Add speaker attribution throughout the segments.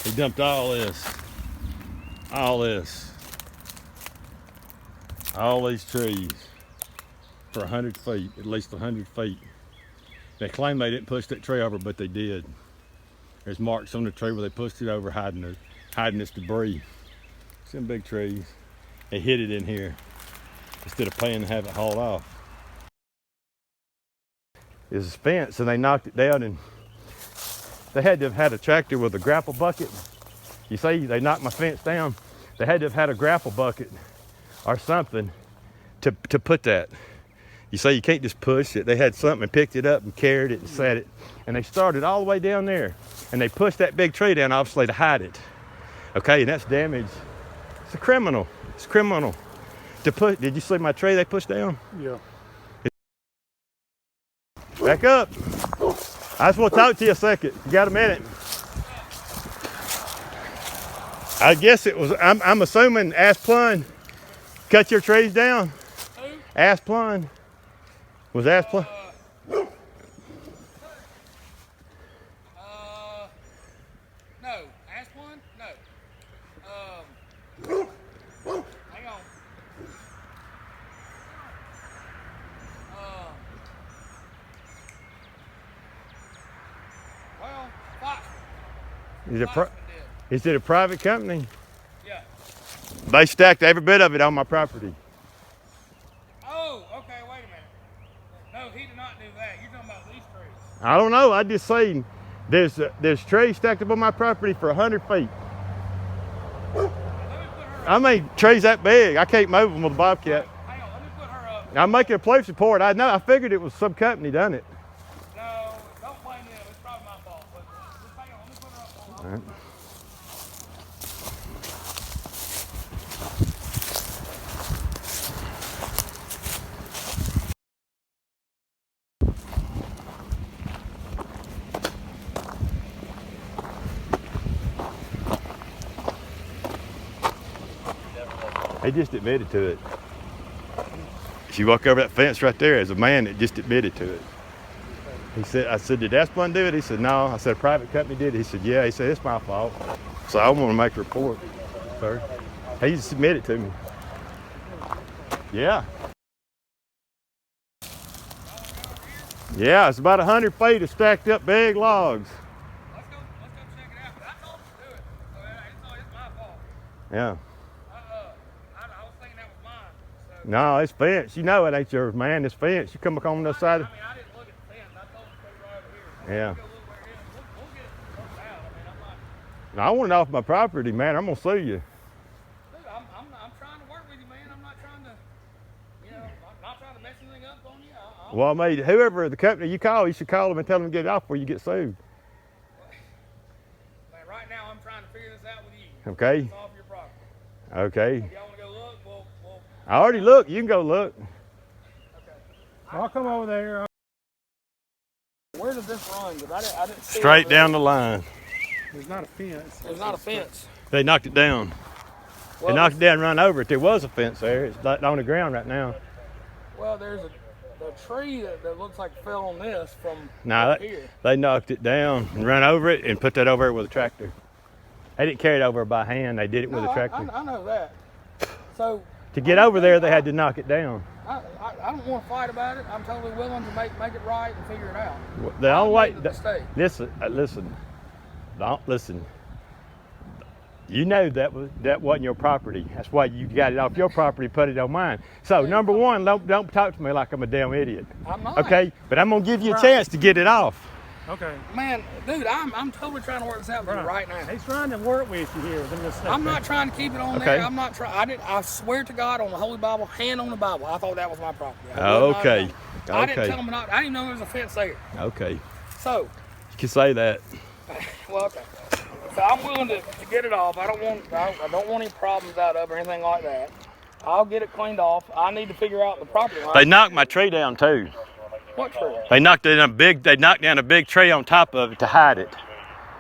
Speaker 1: He dumped all this, all these trees for 100 feet, at least 100 feet. They claim they didn't push that tree over, but they did. There's marks on the tree where they pushed it over, hiding this debris. Some big trees. They hid it in here instead of paying to have it hauled off. There's a fence, and they knocked it down, and they had to have had a tractor with a grapple bucket. You see, they knocked my fence down. They had to have had a grapple bucket or something to put that. You see, you can't just push it. They had something and picked it up and carried it and set it. And they started all the way down there. And they pushed that big tree down, obviously, to hide it. Okay, and that's damage. It's a criminal. It's criminal. Did you see my tree they pushed down?
Speaker 2: Yeah.
Speaker 1: Back up. I just want to talk to you a second. You got a minute? I guess it was, I'm assuming Asplund cut your trees down?
Speaker 2: Who?
Speaker 1: Asplund. Was Asplund?
Speaker 2: No. Asplund? No. Hang on. Well, Foxman.
Speaker 1: Is it a private company?
Speaker 2: Yeah.
Speaker 1: They stacked every bit of it on my property.
Speaker 2: Oh, okay, wait a minute. No, he did not do that. You're talking about these trees.
Speaker 1: I don't know. I just seen there's trees stacked up on my property for 100 feet. I mean, trees that big. I can't move them with a bobcat.
Speaker 2: Hang on, let me put her up.
Speaker 1: I'm making a police report. I figured it was some company done it.
Speaker 2: No, don't blame them. It's probably my fault. But just hang on, let me put her up.
Speaker 1: All right. He just admitted to it. If you walk over that fence right there, there's a man that just admitted to it. He said, I said, did Asplund do it? He said, no. I said, a private company did it. He said, yeah. He said, it's my fault. So I want to make a report, sir. He just admitted to me. Yeah. Yeah, it's about 100 feet of stacked up big logs.
Speaker 2: Let's go check it out. But I told him to do it. So it's my fault.
Speaker 1: Yeah.
Speaker 2: I was thinking that was mine. So.
Speaker 1: No, it's fence. You know it ain't yours, man. It's fence. You come on the other side.
Speaker 2: I mean, I didn't look at the fence. I told him to go right over here.
Speaker 1: Yeah.
Speaker 2: Go look where it is. We'll get it worked out. I mean, I'm not.
Speaker 1: No, I want it off my property, man. I'm gonna sue you.
Speaker 2: Dude, I'm trying to work with you, man. I'm not trying to, I'm not trying to mess anything up on you.
Speaker 1: Well, I mean, whoever the company you call, you should call them and tell them to get it off before you get sued.
Speaker 2: Man, right now, I'm trying to figure this out with you.
Speaker 1: Okay.
Speaker 2: It's off your property.
Speaker 1: Okay.
Speaker 2: If y'all want to go look, we'll
Speaker 1: I already looked. You can go look.
Speaker 2: okay.
Speaker 3: I'll come over there.
Speaker 2: Where does this run? Because I didn't see
Speaker 1: Straight down the line.
Speaker 3: There's not a fence.
Speaker 2: There's not a fence.
Speaker 1: They knocked it down.
Speaker 2: Well,
Speaker 1: They knocked it down and run over it. There was a fence there. It's like on the ground right now.
Speaker 2: Well, there's a tree that looks like fell on this from
Speaker 1: No,
Speaker 2: here.
Speaker 1: they knocked it down and run over it and put that over it with a tractor. They didn't carry it over by hand. They did it with a tractor.
Speaker 2: I know that. So
Speaker 1: To get over there, they had to knock it down.
Speaker 2: I don't want to fight about it. I'm totally willing to make it right and figure it out.
Speaker 1: The only way,
Speaker 2: made the mistake.
Speaker 1: listen. You know that wasn't your property. That's why you got it off your property, put it on mine. So number one, don't talk to me like I'm a damn idiot.
Speaker 2: I'm not.
Speaker 1: Okay, but I'm gonna give you a chance to get it off.
Speaker 3: Okay.
Speaker 2: Man, dude, I'm totally trying to work this out with you right now.
Speaker 3: He's trying to work with you here.
Speaker 2: I'm not trying to keep it on
Speaker 1: Okay.
Speaker 2: there. I'm not trying. I swear to God on the Holy Bible, hand on the Bible, I thought that was my property.
Speaker 1: Okay.
Speaker 2: I didn't tell them not. I didn't even know there was a fence there.
Speaker 1: Okay.
Speaker 2: So,
Speaker 1: You can say that.
Speaker 2: well, okay. So I'm willing to get it off. I don't want any problems out of it or anything like that. I'll get it cleaned off. I need to figure out the property line.
Speaker 1: They knocked my tree down too.
Speaker 2: What tree?
Speaker 1: They knocked down a big tree on top of it to hide it.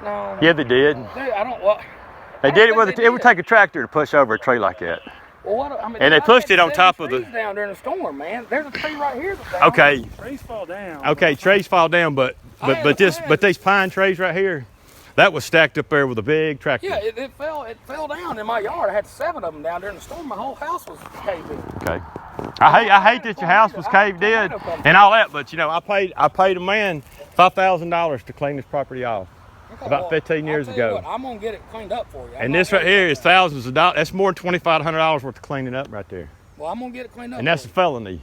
Speaker 2: No.
Speaker 1: Yeah, they did.
Speaker 2: Dude, I don't. Well,
Speaker 1: They
Speaker 2: I
Speaker 1: did it
Speaker 2: don't
Speaker 1: with
Speaker 2: think
Speaker 1: it.
Speaker 2: they
Speaker 1: It would
Speaker 2: did.
Speaker 1: take a tractor to push over a tree like that.
Speaker 2: Well, what? I mean,
Speaker 1: And they
Speaker 2: I
Speaker 1: pushed
Speaker 2: had
Speaker 1: it on
Speaker 2: 7
Speaker 1: top of the-
Speaker 2: trees down during the storm, man. There's a tree right here that's down.
Speaker 1: Okay.
Speaker 3: Trees fall down.
Speaker 1: Okay, trees fall down, but these pine trees right here, That was stacked up there with a big tractor.
Speaker 2: Yeah, it fell down in my yard. I had 7 of them down during the storm. My whole house was caved in.
Speaker 1: Okay. I hate that your house was caved in and all that, but you know, I paid a man $5,000 to clean this property off about 15 years ago.
Speaker 2: What, I'm gonna get it cleaned up for you.
Speaker 1: And this right here is thousands of dollars. That's more than $2,500 worth of cleaning up right there.
Speaker 2: Well, I'm gonna get it cleaned up.
Speaker 1: And that's a felony.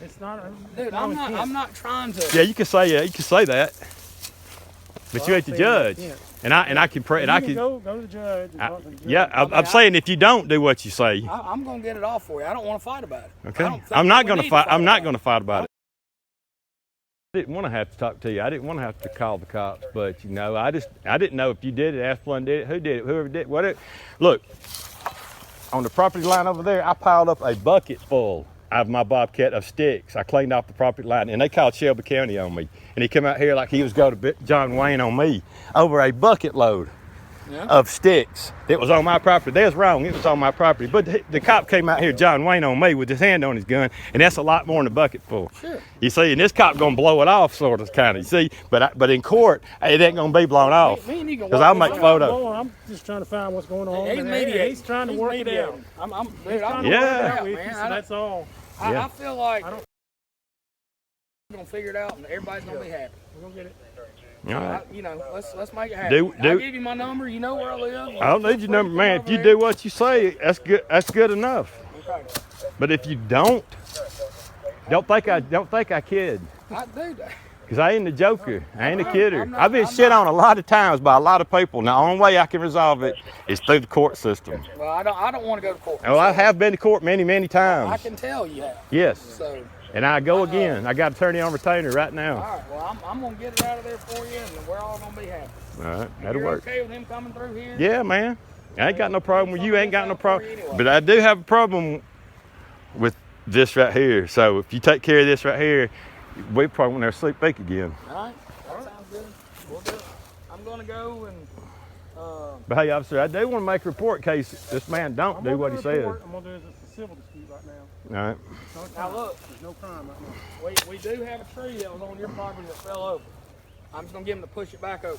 Speaker 3: It's not a...
Speaker 2: Dude, I'm not trying to.
Speaker 1: Yeah, you can say that. But you ain't the judge. And I can pray. And I can
Speaker 3: go to the judge. And talk to the judge.
Speaker 1: Yeah, I'm saying if you don't do what you say.
Speaker 2: I'm gonna get it off for you. I don't want to fight about it.
Speaker 1: Okay. I'm not gonna fight. I'm not gonna fight about it. I didn't want to have to talk to you. I didn't want to have to call the cops, but you know, I didn't know if you did it, ask one did it, who did it, whoever did it, whatever. Look, on the property line over there, I piled up a bucket full of my bobcat of sticks. I cleaned off the property line, and they called Shelby County on me. And he come out here like he was going to John Wayne on me over a bucket load of sticks that was on my property. They was wrong, it was on my property. But the cop came out here, John Wayne on me with his hand on his gun, and that's a lot more than a bucket full.
Speaker 2: Sure.
Speaker 1: You see, and this cop gonna blow it off sort of kind of, you see, but in court, it ain't gonna be blown off. Because I'll make photos.
Speaker 3: I'm just trying to find what's going on.
Speaker 2: He's mediating.
Speaker 3: He's trying to work it out.
Speaker 2: I'm
Speaker 3: trying to work it out
Speaker 1: Yeah.
Speaker 3: with you, so that's all.
Speaker 2: I feel like we're gonna figure it out and everybody's gonna be happy.
Speaker 3: We're gonna get it.
Speaker 1: All right.
Speaker 2: You know, let's make it happen. I'll give you my number. You know where I live.
Speaker 1: I don't need your number, man. If you do what you say, that's good. That's good enough.
Speaker 2: Okay.
Speaker 1: But if you don't think I kid.
Speaker 2: I do.
Speaker 1: Cause I ain't a joker. I ain't a kidder. I've been shit on a lot of times by a lot of people. Now, the only way I can resolve it is through the court system.
Speaker 2: Well, I don't want to go to court.
Speaker 1: Well, I have been to court many, many times.
Speaker 2: I can tell you have.
Speaker 1: Yes.
Speaker 2: So.
Speaker 1: And I go again. I got attorney on retainer right now.
Speaker 2: All right. Well, I'm gonna get it out of there for you, and we're all gonna be happy.
Speaker 1: All right. That'll work.
Speaker 2: Okay with him coming through here?
Speaker 1: Yeah, man. I ain't got no problem with you. Ain't got no problem. But I do have a problem with this right here. So if you take care of this right here, we probably won't never sleep back again.
Speaker 2: All right. That sounds good. We'll do it. I'm gonna go and.
Speaker 1: But hey, officer, I do want to make a report in case this man don't do what he says.
Speaker 3: I'm gonna do this as a civil dispute right now.
Speaker 1: All right.
Speaker 2: Now look,
Speaker 3: there's no crime right now.
Speaker 2: We do have a tree that was on your property that fell over. I'm just gonna get him to push it back over.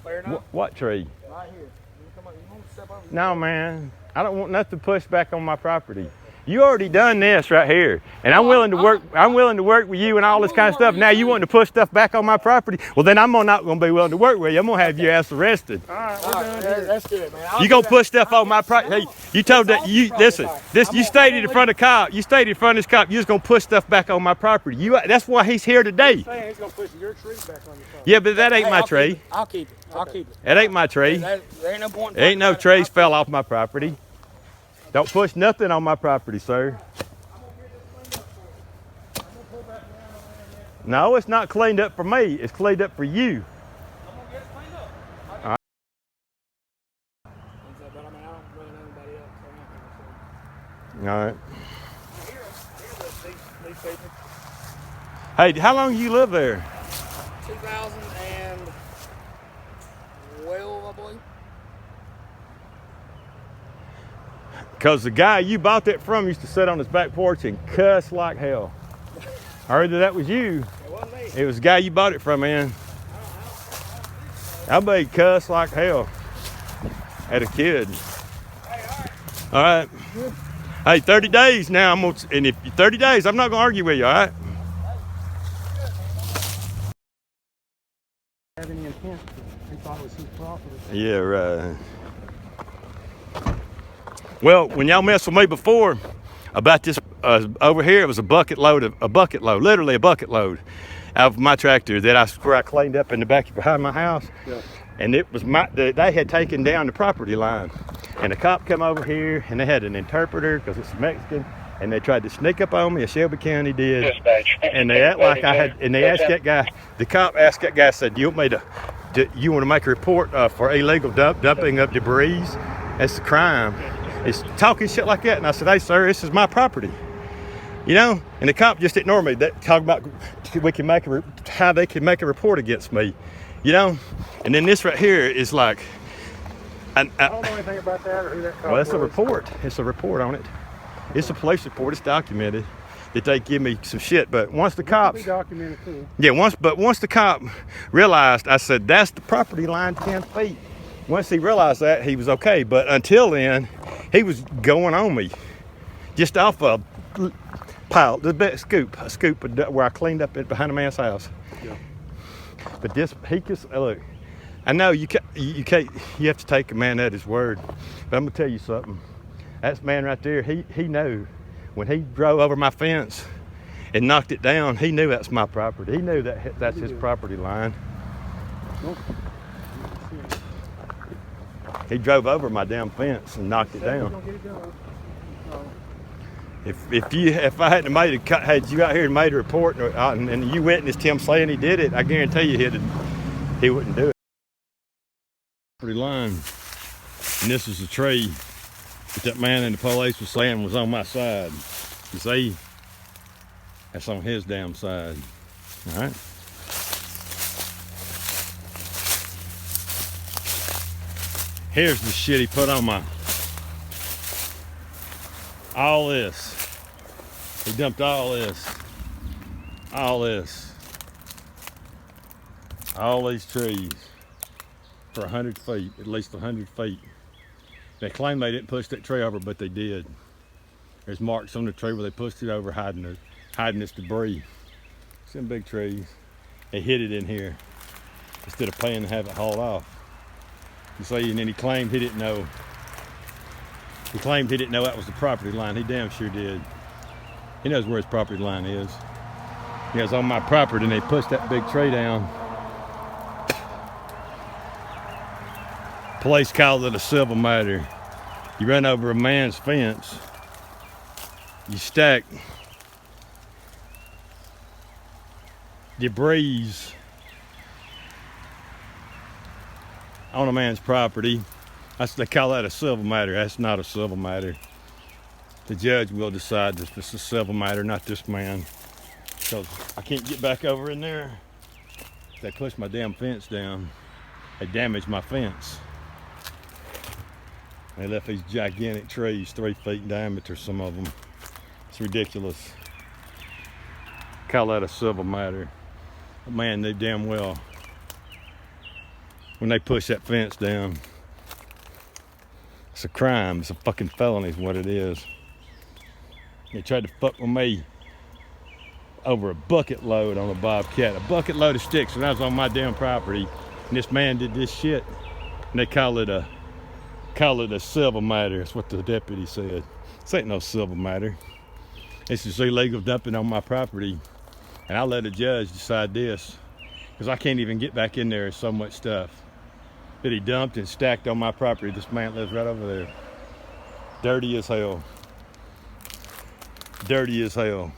Speaker 2: Fair enough?
Speaker 1: What tree?
Speaker 2: Right here. You come up, you want to step over?
Speaker 1: No, man. I don't want nothing pushed back on my property. You already done this right here, and I'm willing to work. I'm willing to work with you and all this kind of stuff. Now you want to push stuff back on my property? Well, then I'm not going to be willing to work with you. I'm going to have your ass arrested.
Speaker 3: All right, we're done here.
Speaker 2: That's good, man.
Speaker 1: You gonna push stuff on my property? Hey, you told that you listen. You stated in front of cop. You stated in front of this cop. You was gonna push stuff back on my property. That's why he's here today.
Speaker 3: He's saying he's gonna push your tree back on your property.
Speaker 1: Yeah, but that ain't my tree.
Speaker 2: I'll keep it. I'll keep it.
Speaker 1: That ain't my tree.
Speaker 2: There ain't no point.
Speaker 1: Ain't no trees fell off my property. Don't push nothing on my property, sir. No, it's not cleaned up for me. It's cleaned up for you.
Speaker 2: I'm gonna get it cleaned up.
Speaker 1: All right.
Speaker 2: But I mean, I don't really know anybody else.
Speaker 1: All right.
Speaker 2: These people.
Speaker 1: Hey, how long you live there?
Speaker 2: 2012, I believe.
Speaker 1: Because the guy you bought that from used to sit on his back porch and cuss like hell. I heard that was you.
Speaker 2: It wasn't me.
Speaker 1: It was the guy you bought it from, man. I made cuss like hell at a kid. All right. Hey, 30 days now. And if 30 days, I'm not gonna argue with you. All right.
Speaker 3: Have any intent? He thought it was his property.
Speaker 1: Yeah, right. Well, when y'all messed with me before about this over here, it was literally a bucket load of my tractor that I cleaned up in the back behind my house.
Speaker 3: Yeah.
Speaker 1: And it was they had taken down the property line. And the cop come over here and they had an interpreter because it's Mexican, and they tried to sneak up on me, as Shelby County did. Dispatch. And they act like I had, and they asked that guy, the cop asked that guy, said, you want to make a report for illegal dumping of debris? That's a crime. It's talking shit like that. And I said, hey, sir, this is my property. You know, and the cop just ignored me. That talking about how they can make a report against me, you know. And then this right here is like,
Speaker 3: I don't know anything about that or who that cop
Speaker 1: well, it's a
Speaker 3: was.
Speaker 1: report. It's a report on it. It's a police report. It's documented. that they give me some shit. But once the
Speaker 3: Be
Speaker 1: cops,
Speaker 3: documented too.
Speaker 1: yeah, once the cop realized, I said, that's the property line, 10 feet. Once he realized that, he was okay. But until then, he was going on me. Just off a pile, a scoop where I cleaned up it behind a man's house.
Speaker 3: Yeah.
Speaker 1: But this, he could, look, I know you can't, you have to take a man at his word. But I'm gonna tell you something. That man right there, he knew when he drove over my fence and knocked it down, he knew that's my property. He knew that's his property line.
Speaker 3: Nope.
Speaker 1: He drove over my damn fence and knocked it down. If I hadn't had you out here and made a report and you witnessed him saying he did it, I guarantee you he wouldn't do it. Property line, and this is the tree that man in the police was saying was on my side. You see, that's on his damn side. All right. Here's the shit he put on my. All this. He dumped all this. All this. All these trees for 100 feet, at least 100 feet. They claim they didn't push that tree over, but they did. There's marks on the tree where they pushed it over, hiding its debris. Some big trees. They hid it in here instead of paying to have it hauled off. You see, and then he claimed he didn't know. He claimed he didn't know that was the property line. He damn sure did. He knows where his property line is. He was on my property and they pushed that big tree down. Police called it a civil matter. You run over a man's fence, you stack debris on a man's property. They call that a civil matter. That's not a civil matter. The judge will decide if it's a civil matter, not this man. Because I can't get back over in there. They pushed my damn fence down. They damaged my fence. They left these gigantic trees, 3 feet in diameter, some of them. It's ridiculous. Call that a civil matter. But man, they damn well, when they push that fence down, it's a crime. It's a fucking felony is what it is. They tried to fuck with me over a bucket load on a bobcat. A bucket load of sticks when I was on my damn property. And this man did this shit. And they call it a civil matter. That's what the deputy said. This ain't no civil matter. This is illegal dumping on my property. And I'll let a judge decide this. Because I can't even get back in there. There's so much stuff that he dumped and stacked on my property. This man lives right over there. Dirty as hell. Dirty as hell.